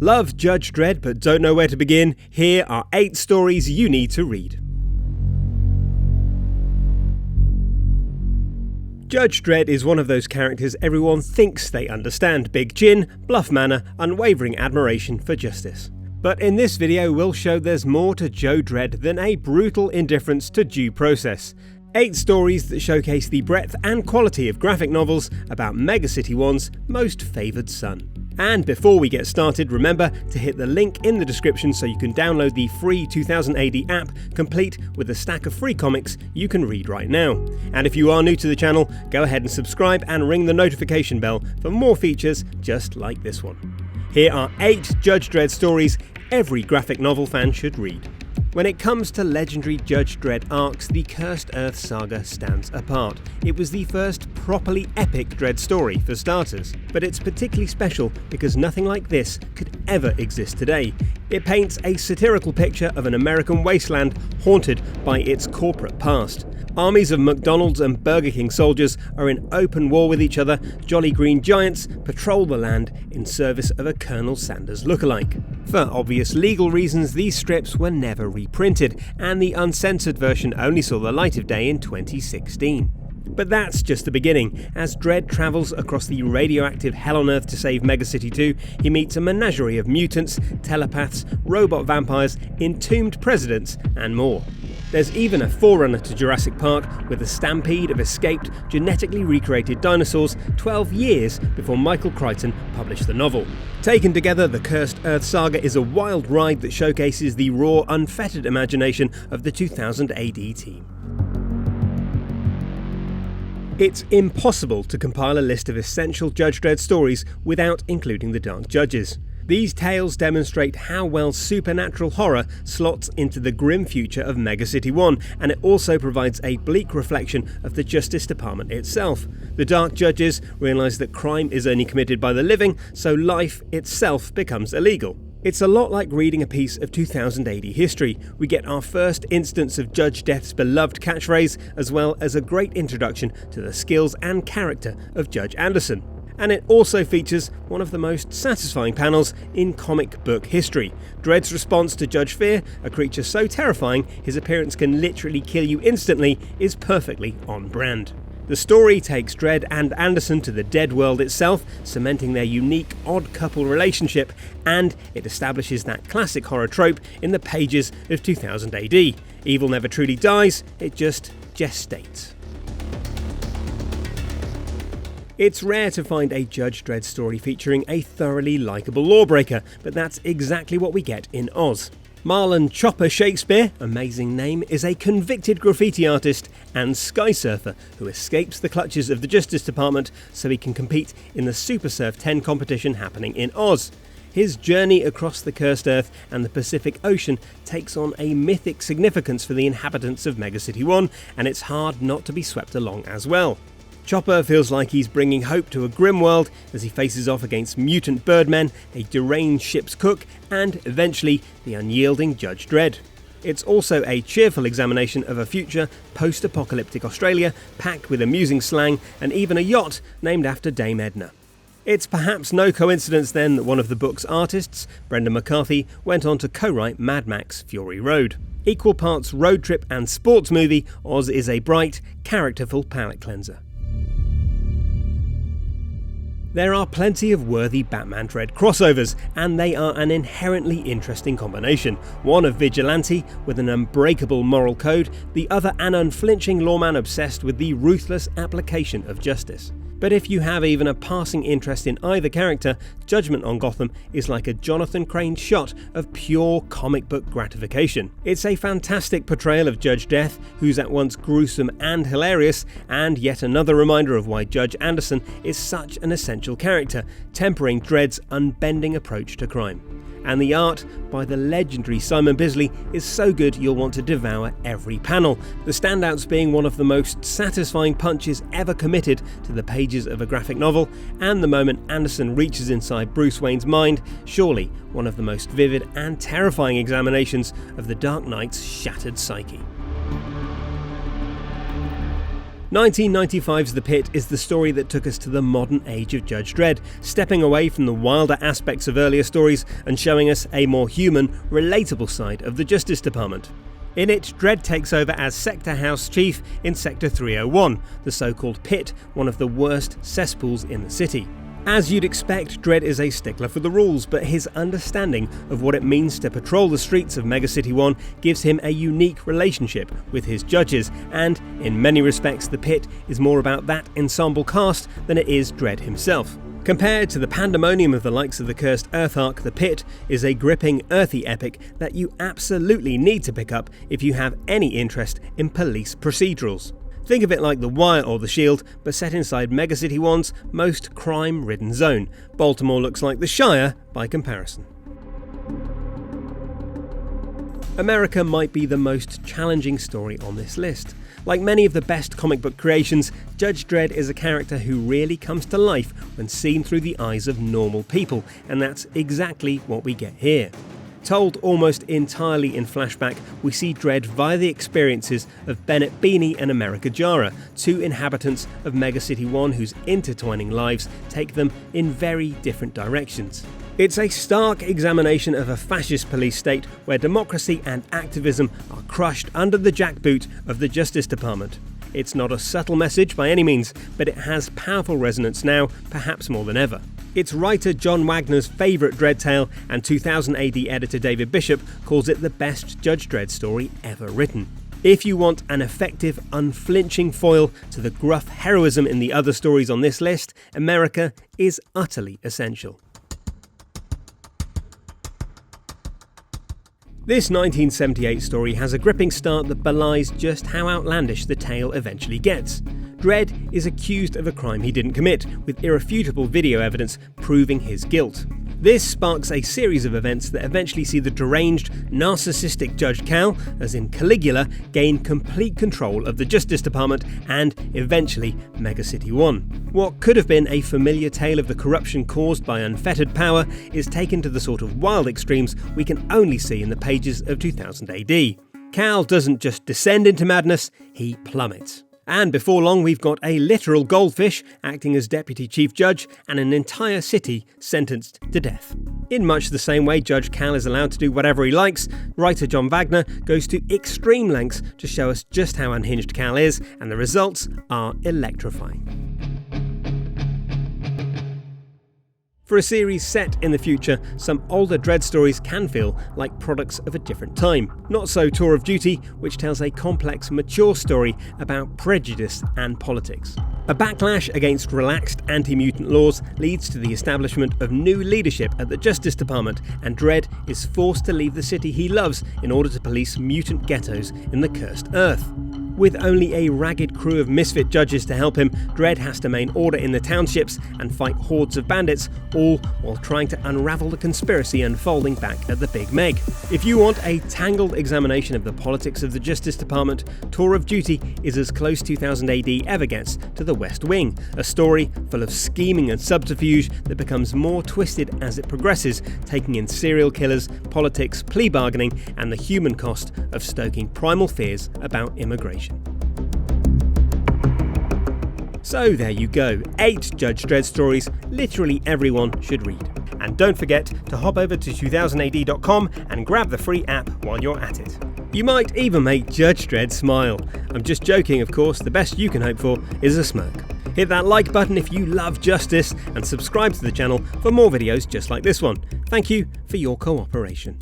Love Judge Dredd but don't know where to begin? Here are 8 stories you need to read. Judge Dredd is one of those characters everyone thinks they understand: big chin, bluff manner, unwavering admiration for justice. But in this video we'll show there's more to Joe Dredd than a brutal indifference to due process. 8 stories that showcase the breadth and quality of graphic novels about Megacity 1's most favoured son. And before we get started, remember to hit the link in the description so you can download the free 2000 AD app, complete with a stack of free comics you can read right now. And if you are new to the channel, go ahead and subscribe and ring the notification bell for more features just like this one. Here are 8 Judge Dredd stories every graphic novel fan should read. When it comes to legendary Judge Dredd arcs, the Cursed Earth Saga stands apart. It was the first properly epic Dredd story, for starters, but it's particularly special because nothing like this could ever exist today. It paints a satirical picture of an American wasteland haunted by its corporate past. Armies of McDonald's and Burger King soldiers are in open war with each other. Jolly green giants patrol the land in service of a Colonel Sanders lookalike. For obvious legal reasons, these strips were never reprinted, and the uncensored version only saw the light of day in 2016. But that's just the beginning. As Dredd travels across the radioactive hell on Earth to save Megacity 2, he meets a menagerie of mutants, telepaths, robot vampires, entombed presidents, and more. There's even a forerunner to Jurassic Park with a stampede of escaped, genetically recreated dinosaurs 12 years before Michael Crichton published the novel. Taken together, the Cursed Earth Saga is a wild ride that showcases the raw, unfettered imagination of the 2000 AD team. It's impossible to compile a list of essential Judge Dredd stories without including the Dark Judges. These tales demonstrate how well supernatural horror slots into the grim future of Megacity 1, and it also provides a bleak reflection of the Justice Department itself. The Dark Judges realise that crime is only committed by the living, so life itself becomes illegal. It's a lot like reading a piece of 2000 AD history. We get our first instance of Judge Death's beloved catchphrase, as well as a great introduction to the skills and character of Judge Anderson. And it also features one of the most satisfying panels in comic book history. Dredd's response to Judge Fear, a creature so terrifying his appearance can literally kill you instantly, is perfectly on brand. The story takes Dredd and Anderson to the dead world itself, cementing their unique odd couple relationship, and it establishes that classic horror trope in the pages of 2000 AD. Evil never truly dies, it just gestates. It's rare to find a Judge Dredd story featuring a thoroughly likeable lawbreaker, but that's exactly what we get in Oz. Marlon Chopper Shakespeare, amazing name, is a convicted graffiti artist and sky surfer who escapes the clutches of the Justice Department so he can compete in the Super Surf 10 competition happening in Oz. His journey across the Cursed Earth and the Pacific Ocean takes on a mythic significance for the inhabitants of Megacity 1, and it's hard not to be swept along as well. Chopper feels like he's bringing hope to a grim world as he faces off against mutant birdmen, a deranged ship's cook, and eventually the unyielding Judge Dredd. It's also a cheerful examination of a future post-apocalyptic Australia packed with amusing slang and even a yacht named after Dame Edna. It's perhaps no coincidence then that one of the book's artists, Brendan McCarthy, went on to co-write Mad Max Fury Road. Equal parts road trip and sports movie, Oz is a bright, characterful palate cleanser. There are plenty of worthy Batman Dredd crossovers, and they are an inherently interesting combination. One of vigilante with an unbreakable moral code, the other an unflinching lawman obsessed with the ruthless application of justice. But if you have even a passing interest in either character, Judgement on Gotham is like a Jonathan Crane shot of pure comic book gratification. It's a fantastic portrayal of Judge Death, who's at once gruesome and hilarious, and yet another reminder of why Judge Anderson is such an essential character, tempering Dredd's unbending approach to crime. And the art by the legendary Simon Bisley is so good you'll want to devour every panel, the standouts being one of the most satisfying punches ever committed to the pages of a graphic novel, and the moment Anderson reaches inside Bruce Wayne's mind, surely one of the most vivid and terrifying examinations of the Dark Knight's shattered psyche. 1995's The Pit is the story that took us to the modern age of Judge Dredd, stepping away from the wilder aspects of earlier stories and showing us a more human, relatable side of the Justice Department. In it, Dredd takes over as Sector House Chief in Sector 301, the so-called Pit, one of the worst cesspools in the city. As you'd expect, Dredd is a stickler for the rules, but his understanding of what it means to patrol the streets of Megacity 1 gives him a unique relationship with his judges, and in many respects the Pit is more about that ensemble cast than it is Dredd himself. Compared to the pandemonium of the likes of the Cursed Earth arc, The Pit is a gripping, earthy epic that you absolutely need to pick up if you have any interest in police procedurals. Think of it like The Wire or The Shield, but set inside Megacity 1's most crime-ridden zone. Baltimore looks like the Shire by comparison. America might be the most challenging story on this list. Like many of the best comic book creations, Judge Dredd is a character who really comes to life when seen through the eyes of normal people, and that's exactly what we get here. Told almost entirely in flashback, we see Dredd via the experiences of Bennett Beanie and America Jara, two inhabitants of Megacity 1 whose intertwining lives take them in very different directions. It's a stark examination of a fascist police state where democracy and activism are crushed under the jackboot of the Justice Department. It's not a subtle message by any means, but it has powerful resonance now, perhaps more than ever. It's writer John Wagner's favourite Dredd tale, and 2000 AD editor David Bishop calls it the best Judge Dredd story ever written. If you want an effective, unflinching foil to the gruff heroism in the other stories on this list, America is utterly essential. This 1978 story has a gripping start that belies just how outlandish the tale eventually gets. Dredd is accused of a crime he didn't commit, with irrefutable video evidence proving his guilt. This sparks a series of events that eventually see the deranged, narcissistic Judge Cal, as in Caligula, gain complete control of the Justice Department and, eventually, Megacity 1. What could have been a familiar tale of the corruption caused by unfettered power is taken to the sort of wild extremes we can only see in the pages of 2000 AD. Cal doesn't just descend into madness, he plummets. And before long we've got a literal goldfish acting as Deputy Chief Judge and an entire city sentenced to death. In much the same way Judge Cal is allowed to do whatever he likes, writer John Wagner goes to extreme lengths to show us just how unhinged Cal is, and the results are electrifying. For a series set in the future, some older Dredd stories can feel like products of a different time. Not so Tour of Duty, which tells a complex, mature story about prejudice and politics. A backlash against relaxed anti-mutant laws leads to the establishment of new leadership at the Justice Department, and Dredd is forced to leave the city he loves in order to police mutant ghettos in the Cursed Earth. With only a ragged crew of misfit judges to help him, Dredd has to maintain order in the townships and fight hordes of bandits, all while trying to unravel the conspiracy unfolding back at the Big Meg. If you want a tangled examination of the politics of the Justice Department, Tour of Duty is as close 2000 AD ever gets to The West Wing, a story full of scheming and subterfuge that becomes more twisted as it progresses, taking in serial killers, politics, plea bargaining, and the human cost of stoking primal fears about immigration. So there you go, 8 Judge Dredd stories literally everyone should read. And don't forget to hop over to 2000AD.com and grab the free app while you're at it. You might even make Judge Dredd smile. I'm just joking, of course, the best you can hope for is a smirk. Hit that like button if you love justice and subscribe to the channel for more videos just like this one. Thank you for your cooperation.